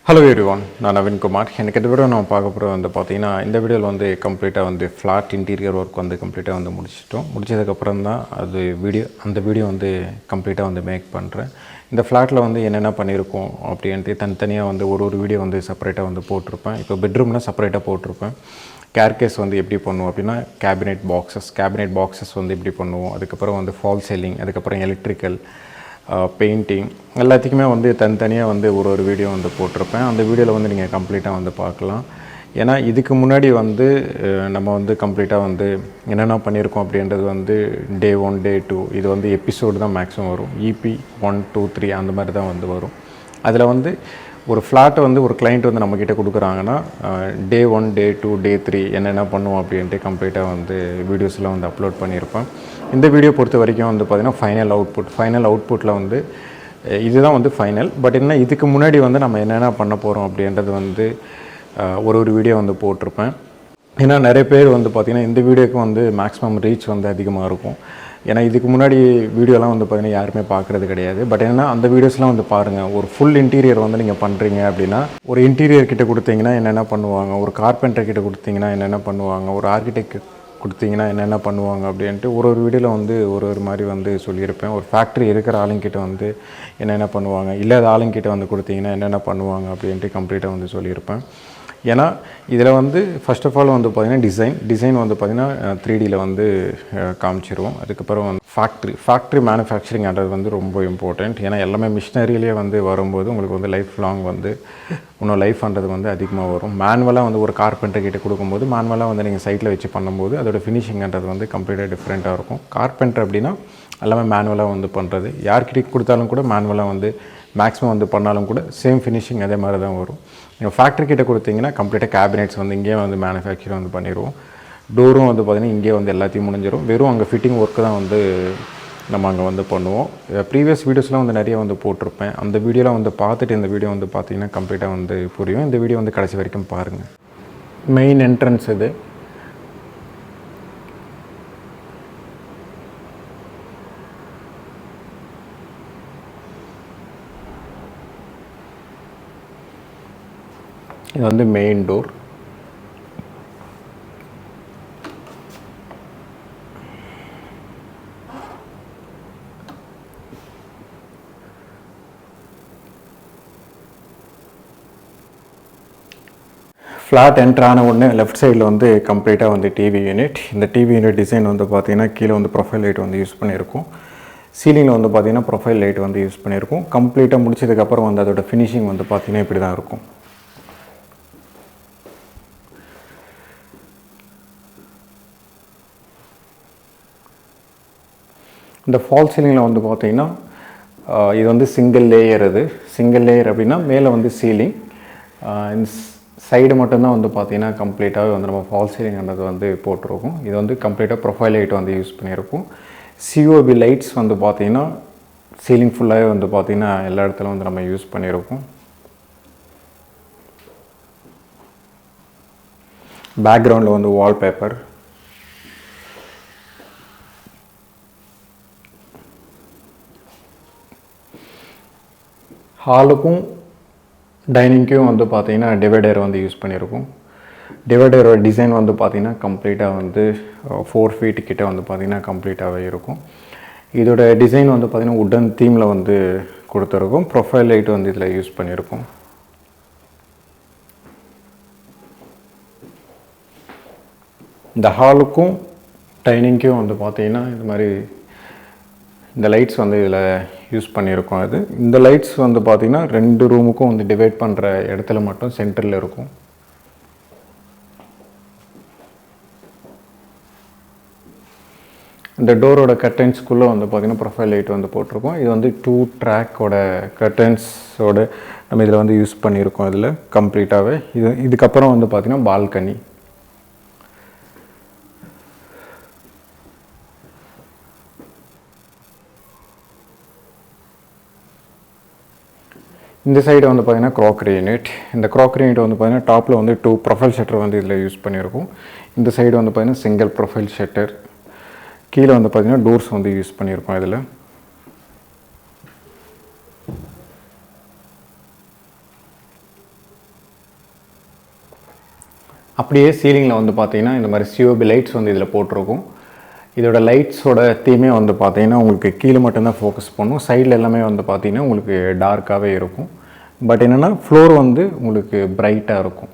Hello everyone, நான் நவீன் குமார். எனக்கு இந்த வீடியோ நான் பார்க்க போகிறது வந்து பார்த்தீங்கன்னா இந்த வீடியோவில் வந்து கம்ப்ளீட்டாக வந்து ஃப்ளாட் இன்டீரியர் ஒர்க் வந்து கம்ப்ளீட்டாக வந்து முடிச்சதுக்கப்புறம் தான் அந்த வீடியோ வந்து கம்ப்ளீட்டாக வந்து மேக் பண்ணுறேன். இந்த ஃப்ளாட்டில் வந்து என்னென்ன பண்ணியிருக்கோம் அப்படின்ட்டு தனித்தனியாக வந்து ஒரு வீடியோ வந்து செப்பரேட்டாக வந்து போட்டிருப்பேன். இப்போ பெட்ரூம்னா செப்பரேட்டாக போட்டிருப்பேன். கேர்கேஸ் வந்து எப்படி பண்ணுவோம் அப்படின்னா கேபினெட் பாக்ஸஸ் வந்து எப்படி பண்ணுவோம், அதுக்கப்புறம் வந்து ஃபால் சீலிங், அதுக்கப்புறம் எலக்ட்ரிக்கல், பெயிண்டிங் எல்லாத்துக்குமே வந்து தனித்தனியாக வந்து ஒரு வீடியோ வந்து போட்டிருப்பேன். அந்த வீடியோவில் வந்து நீங்கள் கம்ப்ளீட்டாக வந்து பார்க்கலாம். ஏன்னா இதுக்கு முன்னாடி வந்து நம்ம வந்து கம்ப்ளீட்டாக வந்து என்னென்ன பண்ணியிருக்கோம் அப்படின்றது வந்து Day 1 Day 2 இது வந்து எபிசோடு தான் மேக்ஸிமம் வரும். EP 1 2 3 அந்த மாதிரி தான் வந்து வரும். அதில் வந்து ஒரு ஃப்ளாட்டை வந்து ஒரு கிளைண்ட் வந்து நம்மக்கிட்ட கொடுக்குறாங்கன்னா Day 1 Day 2 Day 3 என்னென்ன பண்ணுவோம் அப்படின்ட்டு கம்ப்ளீட்டாக வந்து வீடியோஸ்லாம் வந்து அப்லோட் பண்ணியிருப்பேன். இந்த வீடியோ பொறுத்த வரைக்கும் வந்து பார்த்திங்கன்னா ஃபைனல் அவுட்புட்டில் வந்து இதுதான் வந்து ஃபைனல். பட் என்ன இதுக்கு முன்னாடி வந்து நம்ம என்னென்ன பண்ண போகிறோம் அப்படின்றது வந்து ஒரு வீடியோ வந்து போட்டிருப்பேன். ஏன்னா நிறைய பேர் வந்து பார்த்திங்கன்னா இந்த வீடியோக்கு வந்து மேக்ஸிமம் ரீச் வந்து அதிகமாக இருக்கும். ஏன்னா இதுக்கு முன்னாடி வீடியோலாம் வந்து பார்த்திங்கன்னா யாருமே பார்க்குறது கிடையாது. பட் என்னென்னா அந்த வீடியோஸ்லாம் வந்து பாருங்கள். ஒரு ஃபுல் இன்டீரியர் வந்து நீங்கள் பண்ணுறீங்க அப்படின்னா ஒரு இன்டீரியர் கிட்ட கொடுத்தீங்கன்னா என்னென்ன பண்ணுவாங்க, ஒரு கார்பெண்டர் கிட்ட கொடுத்தீங்கன்னா என்னென்ன பண்ணுவாங்க, ஒரு ஆர்கிடெக்ட் கொடுத்தீங்கன்னா என்னென்ன பண்ணுவாங்க அப்படின்ட்டு ஒரு வீடியோவில் வந்து ஒரு மாதிரி வந்து சொல்லியிருப்பேன். ஒரு ஃபேக்ட்ரி இருக்கிற ஆளுங்கிட்ட வந்து என்னென்ன பண்ணுவாங்க, இல்லாத ஆளுங்கிட்ட வந்து கொடுத்தீங்கன்னா என்னென்ன பண்ணுவாங்க அப்படின்ட்டு கம்ப்ளீட்டாக வந்து சொல்லியிருப்பேன். ஏன்னா இதில் வந்து ஃபர்ஸ்ட் ஆஃப் ஆல் வந்து பார்த்திங்கன்னா டிசைன் வந்து பார்த்திங்கன்னா 3Dயில் வந்து காமிச்சிருவோம். அதுக்கப்புறம் வந்து ஃபேக்ட்ரி மேனுஃபேக்சரிங்கிறது வந்து ரொம்ப இம்பார்ட்டண்ட். ஏன்னா எல்லாமே மிஷினரியிலே வந்து வரும்போது உங்களுக்கு வந்து லைஃப் லாங் வந்து இன்னும் லைஃப்ன்றது வந்து அதிகமாக வரும். மேனுவலாக வந்து ஒரு கார்பெண்டர் கிட்ட கொடுக்கும்போது மேனுவலாக வந்து நீங்கள் சைட்டில் வச்சு பண்ணும்போது அதோட ஃபினிஷிங்ன்றது வந்து கம்ப்ளீட்டாக டிஃப்ரெண்ட்டாக இருக்கும். கார்பெண்டர் அப்படின்னா எல்லாமே மேனுவலாக வந்து பண்ணுறது. யார்கிட்ட கொடுத்தாலும் கூட மேனுவலாக வந்து மேக்ஸிமம் வந்து பண்ணாலும் கூட சேம் ஃபினிஷிங் அதே மாதிரி தான் வரும். நீங்கள் ஃபேக்ட்ரி கிட்ட கொடுத்தீங்கன்னா கம்ப்ளீட்டாக கேபினெட்ஸ் வந்து இங்கேயே வந்து மேனுஃபேக்சர் வந்து பண்ணிடுவோம். டோரும் வந்து பார்த்திங்கன்னா இங்கேயே வந்து எல்லாத்தையும் முடிஞ்சிடும். வெறும் அங்கே ஃபிட்டிங் ஒர்க்கு தான் வந்து நம்ம அங்கே வந்து பண்ணுவோம். ப்ரீவியஸ் வீடியோஸ்லாம் வந்து நிறைய வந்து போட்டிருப்பேன். அந்த வீடியோலாம் வந்து பார்த்துட்டு இந்த வீடியோ வந்து பார்த்திங்கன்னா கம்ப்ளீட்டாக வந்து புரியும். இந்த வீடியோ வந்து கடைசி வரைக்கும் பாருங்கள். மெயின் என்ட்ரன்ஸ் இது. இது வந்து மெயின் டோர். ஃப்ளாட் என்ட்ரான உடனே லெஃப்ட் சைடில் வந்து கம்ப்ளீட்டாக வந்து டிவி யூனிட். இந்த டிவி யூனிட் டிசைன் வந்து பார்த்திங்கன்னா கீழே வந்து ப்ரொஃபைல் லைட் வந்து யூஸ் பண்ணியிருக்கோம். சீலிங்கில் வந்து பார்த்திங்கன்னா ப்ரொஃபைல் லைட் வந்து யூஸ் பண்ணியிருக்கோம். கம்ப்ளீட்டாக முடிச்சதுக்கப்புறம் வந்து அதோட ஃபினிஷிங் வந்து பார்த்திங்கன்னா இப்படி தான் இருக்கும். இந்த ஃபால் சீலிங்கில் வந்து பார்த்திங்கன்னா இது வந்து சிங்கிள் லேயர் அப்படின்னா மேலே வந்து சீலிங், இந்த சைடு மட்டும்தான் வந்து பார்த்திங்கன்னா கம்ப்ளீட்டாகவே வந்து நம்ம ஃபால் சீலிங்ன்றது வந்து போட்டிருக்கோம். இது வந்து கம்ப்ளீட்டாக ப்ரொஃபைல் லைட் வந்து யூஸ் பண்ணியிருக்கோம். COB லைட்ஸ் வந்து பார்த்திங்கன்னா சீலிங் ஃபுல்லாகவே வந்து பார்த்திங்கன்னா எல்லா இடத்துலையும் வந்து நம்ம யூஸ் பண்ணியிருக்கோம். பேக்ரவுண்டில் வந்து வால்பேப்பர். ஹாலுக்கும் டைனிங்க்கும் வந்து பார்த்திங்கன்னா டிவைடர் வந்து யூஸ் பண்ணியிருக்கோம். டிவைடரோட டிசைன் வந்து பார்த்திங்கன்னா கம்ப்ளீட்டாக வந்து 4 feet கிட்ட வந்து பார்த்திங்கன்னா கம்ப்ளீட்டாகவே இருக்கும். இதோட டிசைன் வந்து பார்த்திங்கன்னா உட்டன் தீமில் வந்து கொடுத்துருக்கோம். ப்ரொஃபைல் லைட் வந்து இதில் யூஸ் பண்ணியிருக்கோம். இந்த ஹாலுக்கும் டைனிங்க்கும் வந்து பார்த்திங்கன்னா இது மாதிரி இந்த லைட்ஸ் வந்து இதில் யூஸ் பண்ணியிருக்கோம். அது இந்த லைட்ஸ் வந்து பார்த்திங்கன்னா 2 ரூமுக்கும் வந்து டிவைட் பண்ணுற இடத்துல மட்டும் சென்டரில் இருக்கும். இந்த டோரோட கர்டன்ஸ்குள்ளே வந்து பார்த்திங்கன்னா ப்ரொஃபைல் லைட் வந்து போட்டிருக்கோம். இது வந்து 2 ட்ராக்கோட கர்டன்ஸோட நம்ம இதில் வந்து யூஸ் பண்ணியிருக்கோம். இதில் கம்ப்ளீட்டாகவே இதுக்கப்புறம் வந்து பார்த்திங்கன்னா பால்கனி. இந்த சைடு வந்து பார்த்திங்கன்னா க்ராக்கரி யூனிட். இந்த க்ராக்கரி யூனிட் வந்து பார்த்திங்கன்னா டாப்பில் வந்து 2 ப்ரொஃபைல் ஷட்டர் வந்து இதில் யூஸ் பண்ணியிருக்கோம். இந்த சைடு வந்து பார்த்திங்கன்னா சிங்கிள் ப்ரொஃபைல் ஷட்டர். கீழே வந்து பார்த்திங்கன்னா டோர்ஸ் வந்து யூஸ் பண்ணியிருக்கோம். இதில் அப்படியே சீலிங்கில் வந்து பார்த்தீங்கன்னா இந்த மாதிரி சிஓபி லைட்ஸ் வந்து இதில் போட்டிருக்கும். இதோட லைட்ஸோட தீமே வந்து பார்த்தீங்கன்னா உங்களுக்கு கீழே மட்டும்தான் ஃபோக்கஸ் பண்ணும். சைடில் எல்லாமே வந்து பார்த்தீங்கன்னா உங்களுக்கு டார்க்காகவே இருக்கும். பட் என்னென்னா ஃப்ளோர் வந்து உங்களுக்கு பிரைட்டாக இருக்கும்.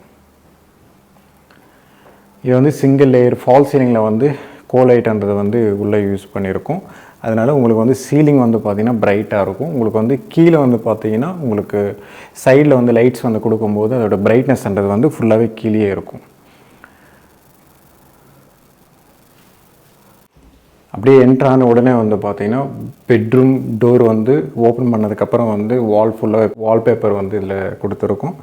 இது வந்து சிங்கிள் லேயர் ஃபால் சீலிங்கில் வந்து கோலைட்ன்றது வந்து உள்ளே யூஸ் பண்ணியிருக்கோம். அதனால் உங்களுக்கு வந்து சீலிங் வந்து பார்த்திங்கன்னா பிரைட்டாக இருக்கும். உங்களுக்கு வந்து கீழே வந்து பார்த்திங்கன்னா உங்களுக்கு சைடில் வந்து லைட்ஸ் வந்து கொடுக்கும்போது அதோட பிரைட்னஸ்ன்றது வந்து ஃபுல்லாகவே கீழே இருக்கும். அப்படியே என்ட்ரான உடனே வந்து பார்த்திங்கன்னா பெட்ரூம் டோர் வந்து ஓப்பன் பண்ணதுக்கப்புறம் வந்து வால் ஃபுல்லாக வால்பேப்பர் வந்து இதில் கொடுத்துருக்கும்.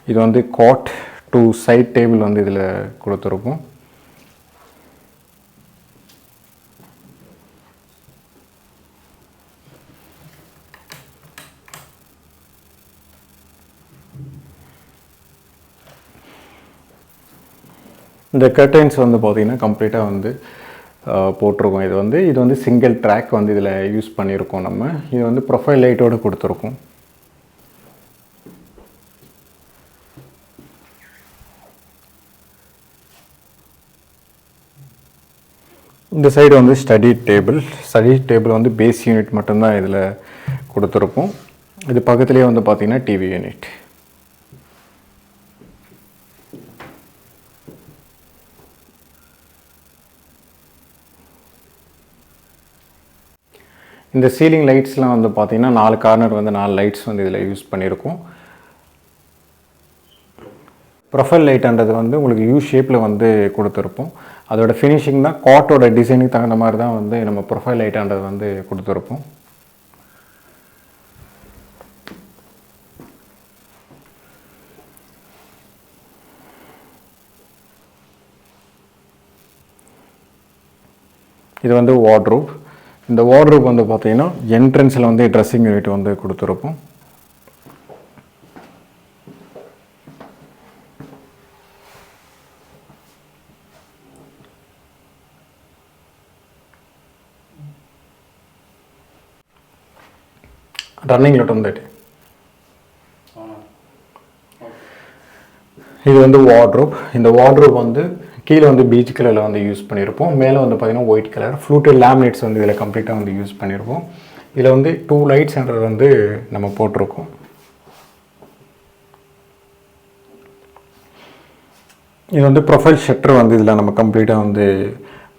இது வந்து காட் 2 சைட் டேபிள் வந்து இதில் கொடுத்துருக்கும். இந்த கர்டைன்ஸ் வந்து பார்த்திங்கன்னா கம்ப்ளீட்டாக வந்து போட்டிருக்கோம். இது வந்து சிங்கிள் ட்ராக் வந்து இதில் யூஸ் பண்ணியிருக்கோம். நம்ம இது வந்து ப்ரொஃபைல் லைட்டோடு கொடுத்துருக்கோம். இந்த சைடு வந்து ஸ்டடி டேபிள் வந்து பேஸ் யூனிட் மட்டும்தான் இதில் கொடுத்துருக்கோம். இது பக்கத்துலேயே வந்து பார்த்திங்கன்னா டிவி யூனிட். இந்த சீலிங் லைட்ஸ்லாம் வந்து பார்த்திங்கன்னா 4 கார்னர் வந்து 4 லைட்ஸ் வந்து இதில் யூஸ் பண்ணியிருக்கோம். ப்ரொஃபைல் லைட்ன்றது வந்து உங்களுக்கு யூ ஷேப்பில் வந்து கொடுத்துருப்போம். அதோட ஃபினிஷிங் தான் காட்டோட டிசைனுக்கு தகுந்த மாதிரி தான் வந்து நம்ம ப்ரொஃபைல் லைட்ன்றது வந்து கொடுத்துருப்போம். இது வந்து வார்ட்ரோப். இந்த வார்ட்ரோப் வந்து பார்த்தீங்கன்னா என்ட்ரன்ஸில் வந்து ட்ரெஸ்ஸிங் யூனிட் வந்து கொடுத்துருப்போம். ரன்னிங் லெட் வந்துட்டு இது வந்து வார்ட்ரோப். இந்த வார்ட்ரோப் வந்து கீழே வந்து பீச் கலரில் வந்து யூஸ் பண்ணியிருப்போம். மேலே வந்து பார்த்திங்கன்னா ஒயிட் கலர் ஃப்ளூட்டட் லேமினேட்ஸ் வந்து இதில் கம்ப்ளீட்டாக வந்து யூஸ் பண்ணியிருப்போம். இதில் வந்து 2 லைட்ஸ்ன்றது வந்து நம்ம போட்டிருக்கோம். இது வந்து ப்ரொஃபைல் ஷட்டர் வந்து இதில் நம்ம கம்ப்ளீட்டாக வந்து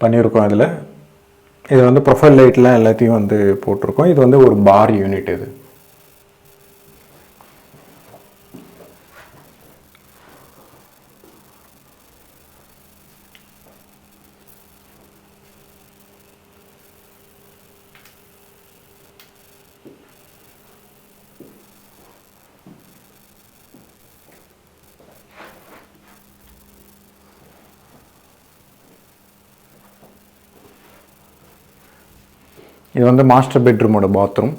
பண்ணியிருக்கோம். இது வந்து ப்ரொஃபைல் லைட்லாம் எல்லாத்தையும் வந்து போட்டிருக்கோம். இது வந்து ஒரு பார் யூனிட். இது வந்து மாஸ்டர் பெட்ரூமோட பாத்ரூம்.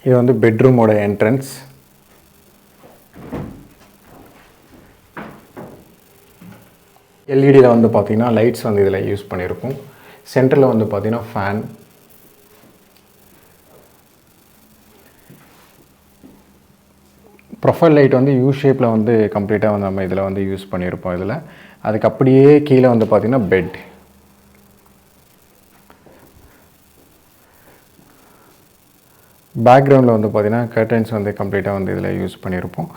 இது வந்து பெட்ரூமோட என்ட்ரன்ஸ். எல்இடியில் வந்து பார்த்திங்கன்னா லைட்ஸ் வந்து இதில் யூஸ் பண்ணியிருக்கோம். சென்டரில் வந்து பார்த்திங்கன்னா ஃபேன். ப்ரொஃபைல் லைட் வந்து யூ ஷேப்பில் வந்து கம்ப்ளீட்டாக வந்து நம்ம இதில் வந்து யூஸ் பண்ணியிருப்போம். அதுக்கு அப்படியே கீழே வந்து பார்த்திங்கன்னா பெட். பேக்ரவுண்டில் வந்து பார்த்திங்கன்னா கர்டைன்ஸ் வந்து கம்ப்ளீட்டாக வந்து இதில் யூஸ் பண்ணியிருப்போம்.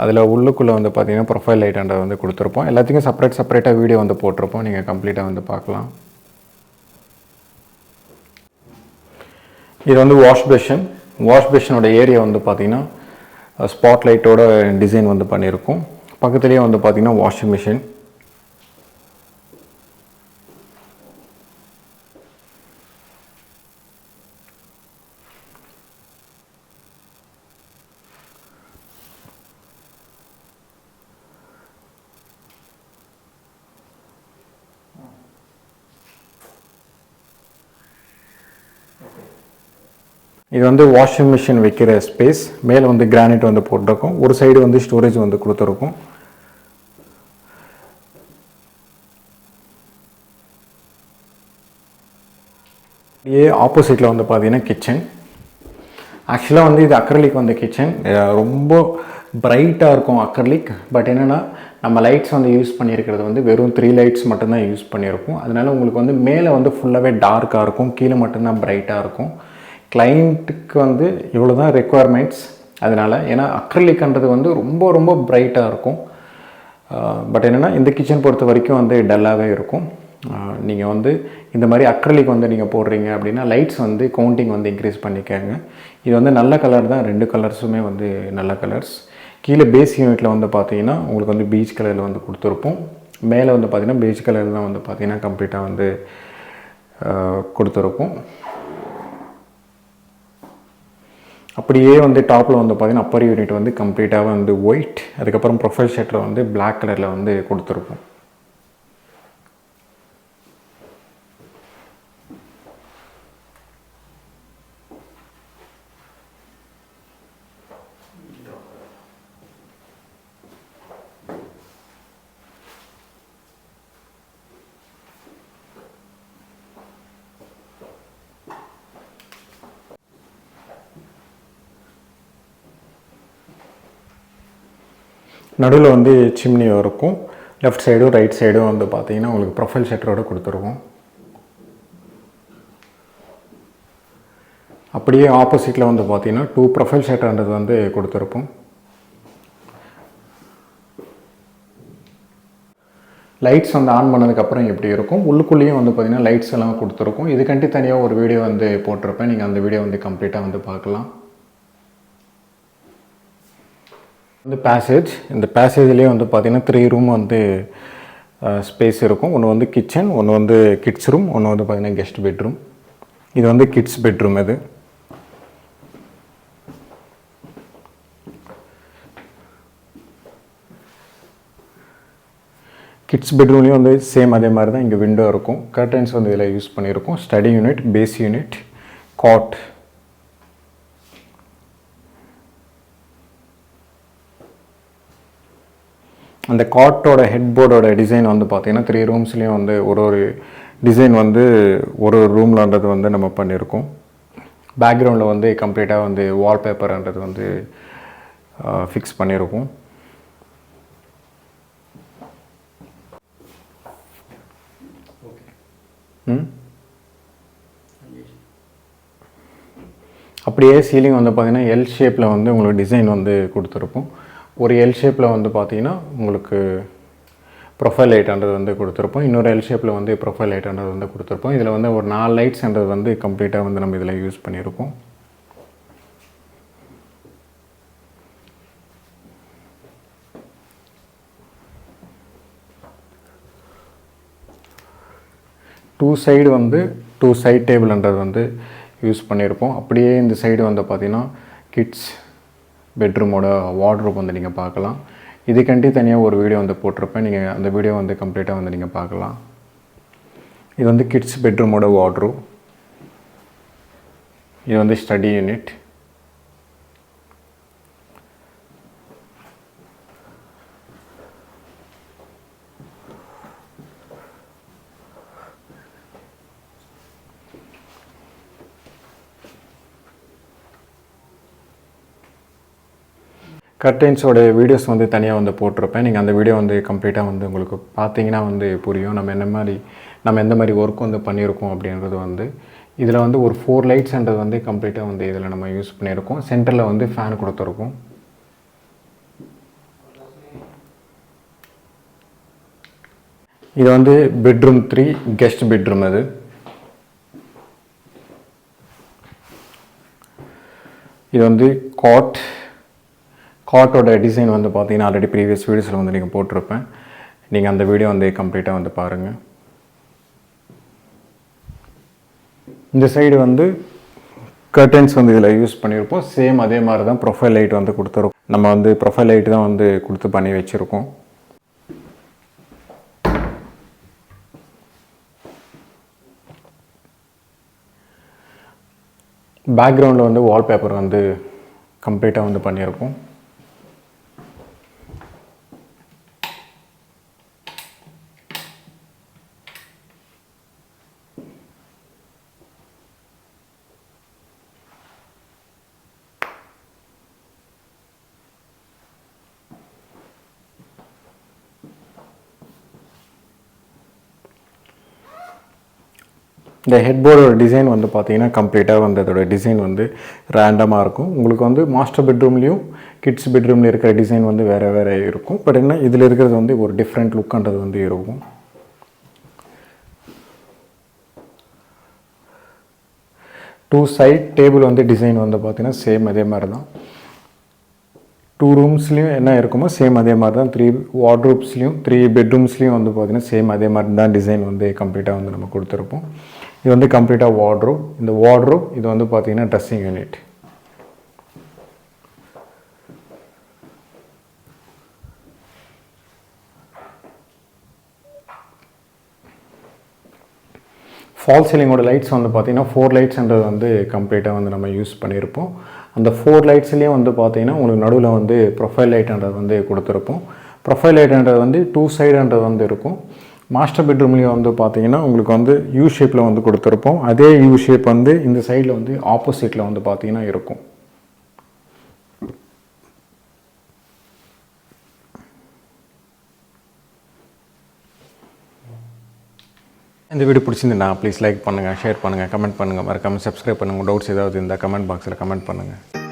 அதில் உள்ளுக்குள்ளே வந்து பார்த்திங்கன்னா ப்ரொஃபைல் லைட்ன்றது வந்து கொடுத்துருப்போம். எல்லாத்துக்கும் செப்பரேட்டாக வீடியோ வந்து போட்டிருப்போம். நீங்கள் கம்ப்ளீட்டாக வந்து பார்க்கலாம். இது வந்து வாஷ் பேஷனோட ஏரியா வந்து பார்த்திங்கன்னா ஸ்பாட் லைட்டோட டிசைன் வந்து பண்ணியிருக்கோம். பக்கத்துலேயே வந்து பார்த்திங்கன்னா வாஷிங் மிஷின். இது வந்து வாஷிங் மிஷின் வைக்கிற ஸ்பேஸ். மேலே வந்து கிரானைட் வந்து போட்டிருக்கோம். ஒரு சைடு வந்து ஸ்டோரேஜ் வந்து கொடுத்துருக்கோம். ஆப்போசிட்டில் வந்து பார்த்தீங்கன்னா கிச்சன். ஆக்சுவலாக வந்து இது அக்ரலிக் வந்து கிச்சன். ரொம்ப பிரைட்டாக இருக்கும் அக்ரலிக். பட் என்னென்னா நம்ம லைட்ஸ் வந்து யூஸ் பண்ணியிருக்கிறது வந்து வெறும் 3 லைட்ஸ் மட்டும்தான் யூஸ் பண்ணியிருக்கோம். அதனால் உங்களுக்கு வந்து மேலே வந்து ஃபுல்லாகவே டார்க்காக இருக்கும், கீழே மட்டும்தான் பிரைட்டாக இருக்கும். கிளைண்ட்டுக்கு வந்து இவ்வளோ தான் ரெக்குவயர்மெண்ட்ஸ். அதனால் ஏன்னா அக்ரலிக்ன்றது வந்து ரொம்ப ரொம்ப பிரைட்டாக இருக்கும். பட் என்னென்னா இந்த கிச்சன் பொறுத்த வரைக்கும் வந்து டல்லாகவே இருக்கும். நீங்கள் வந்து இந்த மாதிரி அக்ரலிக் வந்து நீங்கள் போடுறீங்க அப்படின்னா லைட்ஸ் வந்து கவுண்டிங் வந்து இன்க்ரீஸ் பண்ணிக்கோங்க. இது வந்து நல்ல கலர் தான், 2 கலர்ஸுமே வந்து நல்ல கலர்ஸ். கீழே பேஸ் யூனிட்டில் வந்து பார்த்தீங்கன்னா உங்களுக்கு வந்து பீச் கலரில் வந்து கொடுத்துருப்போம். மேலே வந்து பார்த்திங்கன்னா பீச் கலரில் தான் வந்து பார்த்திங்கன்னா கம்ப்ளீட்டாக வந்து கொடுத்துருப்போம். அப்படியே வந்து டாப்பில் வந்து பார்த்திங்கன்னா அப்பர் யூனிட் வந்து கம்ப்ளீட்டாக வந்து ஒயிட், அதுக்கப்புறம் ப்ரொஃபைல் ஷட்டர் வந்து பிளாக் கலரில் வந்து கொடுத்துருப்போம். நடுவில் வந்து சிம்னி இருக்கும். லெஃப்ட் சைடும் ரைட் சைடும் வந்து பார்த்தீங்கன்னா உங்களுக்கு ப்ரொஃபைல் ஷட்டரோடு கொடுத்துருவோம். அப்படியே ஆப்போசிட்டில் வந்து பார்த்தீங்கன்னா 2 ப்ரொஃபைல் ஷட்டர்ன்றது வந்து கொடுத்துருப்போம். லைட்ஸ் வந்து ஆன் பண்ணதுக்கப்புறம் எப்படி இருக்கும், உள்ளுக்குள்ளேயும் வந்து பார்த்திங்கன்னா லைட்ஸ் எல்லாம் கொடுத்துருக்கும். இதுக்கண்டி தனியாக ஒரு வீடியோ வந்து போட்டிருப்பேன், நீங்கள் அந்த வீடியோ வந்து கம்ப்ளீட்டாக வந்து பார்க்கலாம். வந்து பேசேஜ், இந்த பேசேஜ்லேயே வந்து பார்த்திங்கன்னா 3 ரூம் வந்து ஸ்பேஸ் இருக்கும். ஒன்று வந்து கிச்சன், ஒன்று வந்து கிட்ஸ் ரூம், ஒன்று வந்து பார்த்திங்கன்னா கெஸ்ட் பெட்ரூம். இது வந்து கிட்ஸ் பெட்ரூம். இது கிட்ஸ் பெட்ரூம்லேயும் வந்து சேம் அதே மாதிரி தான். இங்கே விண்டோ இருக்கும், கர்டன்ஸ் வந்து இதில் யூஸ் பண்ணியிருக்கோம். ஸ்டடி யூனிட், பேஸ் யூனிட், காட். அந்த காட்டோட ஹெட் போர்டோட டிசைன் வந்து பார்த்திங்கன்னா 3 ரூம்ஸ்லேயும் வந்து ஒரு டிசைன் வந்து ஒரு ரூம்லன்றது வந்து நம்ம பண்ணியிருக்கோம். பேக்ரவுண்டில் வந்து கம்ப்ளீட்டாக வந்து வால்பேப்பர்ன்றது வந்து ஃபிக்ஸ் பண்ணியிருக்கோம். அப்படியே சீலிங் வந்து பார்த்திங்கன்னா எல் ஷேப்பில் வந்து உங்களுக்கு டிசைன் வந்து கொடுத்துருப்போம். ஒரு எல் ஷேப்பில் வந்து பார்த்திங்கன்னா உங்களுக்கு ப்ரொஃபைல் லைட்ன்றது வந்து கொடுத்துருப்போம். இன்னொரு எல் ஷேப்பில் வந்து ப்ரொஃபைல் லைட்ன்றது வந்து கொடுத்துருப்போம். இதில் வந்து ஒரு 4 லைட்ஸ்ன்றது வந்து கம்ப்ளீட்டாக வந்து நம்ம இதில் யூஸ் பண்ணியிருக்கோம். டூ சைடு டேபிள்ன்றது வந்து யூஸ் பண்ணியிருப்போம். அப்படியே இந்த சைடு வந்து பார்த்திங்கன்னா கிட்ஸ் பெட்ரூமோட வார்ட்ரோப் வந்து நீங்கள் பார்க்கலாம். இதுக்கண்டி தனியாக ஒரு வீடியோ வந்து போட்டிருப்பேன், நீங்கள் அந்த வீடியோ வந்து கம்ப்ளீட்டாக வந்து நீங்கள் பார்க்கலாம். இது வந்து கிட்ஸ் பெட்ரூமோட வார்ட்ரோப். இது வந்து ஸ்டடி யூனிட். கர்டைன்ஸோட வீடியோஸ் வந்து தனியாக வந்து போட்டிருப்பேன், நீங்கள் அந்த வீடியோ வந்து கம்ப்ளீட்டாக வந்து உங்களுக்கு பார்த்தீங்கன்னா வந்து புரியும் நம்ம எந்த மாதிரி ஒர்க் வந்து பண்ணியிருக்கோம் அப்படின்றது வந்து. இதில் வந்து ஒரு 4 லைட்ஸ்ன்றது வந்து கம்ப்ளீட்டாக வந்து இதில் நம்ம யூஸ் பண்ணியிருக்கோம். சென்டரில் வந்து ஃபேன் கொடுத்துருக்கோம். இது வந்து பெட்ரூம் 3 கெஸ்ட் பெட்ரூம். அது இது வந்து காட்டோட டிசைன் வந்து பார்த்தீங்கன்னா ஆல்ரெடி ப்ரீவியஸ் வீடியோஸில் வந்து நீங்கள் போட்டிருப்பேன், நீங்கள் அந்த வீடியோ வந்து கம்ப்ளீட்டாக வந்து பாருங்கள். இந்த சைடு வந்து கர்டன்ஸ் வந்து இதில் யூஸ் பண்ணியிருப்போம். சேம் அதே மாதிரி தான் ப்ரொஃபைல் லைட் வந்து கொடுத்துருக்கோம். நம்ம வந்து ப்ரொஃபைல் லைட் தான் வந்து கொடுத்து பண்ணி வச்சுருக்கோம். பேக்ரவுண்டில் வந்து வால்பேப்பர் வந்து கம்ப்ளீட்டாக வந்து பண்ணியிருக்கோம். இந்த ஹெட்போர்டோட டிசைன் வந்து பார்த்தீங்கன்னா கம்ப்ளீட்டாக வந்து அதோட டிசைன் வந்து ரேண்டமாக இருக்கும். உங்களுக்கு வந்து மாஸ்டர் பெட்ரூம்லேயும் கிட்ஸ் பெட்ரூமில் இருக்கிற டிசைன் வந்து வேறு வேறு இருக்கும். பட் என்ன இதில் இருக்கிறது வந்து ஒரு டிஃப்ரெண்ட் லுக்ன்றது வந்து இருக்கும். டூ சைட் டேபிள் வந்து டிசைன் வந்து பார்த்தீங்கன்னா சேம் அதே மாதிரி தான். 2 ரூம்ஸ்லேயும் என்ன இருக்குமோ சேம் அதே மாதிரி தான். 3 வார்ட்ரூப்ஸ்லேயும் 3 பெட்ரூம்ஸ்லேயும் வந்து பார்த்திங்கன்னா சேம் அதே மாதிரி தான் டிசைன் வந்து கம்ப்ளீட்டாக வந்து நம்ம கொடுத்துருப்போம். இது வந்து கம்ப்ளீட்டாக வார்ட்ரூப். இந்த வார்ட்ரூப் இது வந்து பார்த்திங்கன்னா ட்ரெஸ்ஸிங் யூனிட். ஃபால் சீலிங்கோட லைட்ஸ் வந்து பார்த்திங்கன்னா 4 லைட்ஸ்ன்றது வந்து கம்ப்ளீட்டாக வந்து நம்ம யூஸ் பண்ணியிருப்போம். அந்த 4 லைட்ஸ்லேயும் வந்து பார்த்திங்கன்னா உங்களுக்கு நடுவில் வந்து ப்ரொஃபைல் லைட்ன்றது வந்து கொடுத்துருப்போம். ப்ரொஃபைல் லைட்ன்றது வந்து 2 சைடுன்றது வந்து இருக்கும். மாஸ்டர் பெட்ரூம்லேயும் வந்து பார்த்திங்கன்னா உங்களுக்கு வந்து யூ ஷேப்பில் வந்து கொடுத்துருப்போம். அதே யூ ஷேப் வந்து இந்த சைடில் வந்து ஆப்போசிட்டில் வந்து பார்த்திங்கன்னா இருக்கும். இந்த வீடியோ பிடிச்சிருந்தா ப்ளீஸ் லைக் பண்ணுங்கள், ஷேர் பண்ணுங்கள், கமெண்ட் பண்ணுங்கள், மறக்காமல் சப்ஸ்கிரைப் பண்ணுங்கள். டவுட்ஸ் ஏதாவது இருந்தால் கமெண்ட் பாக்ஸில் கமெண்ட் பண்ணுங்கள்.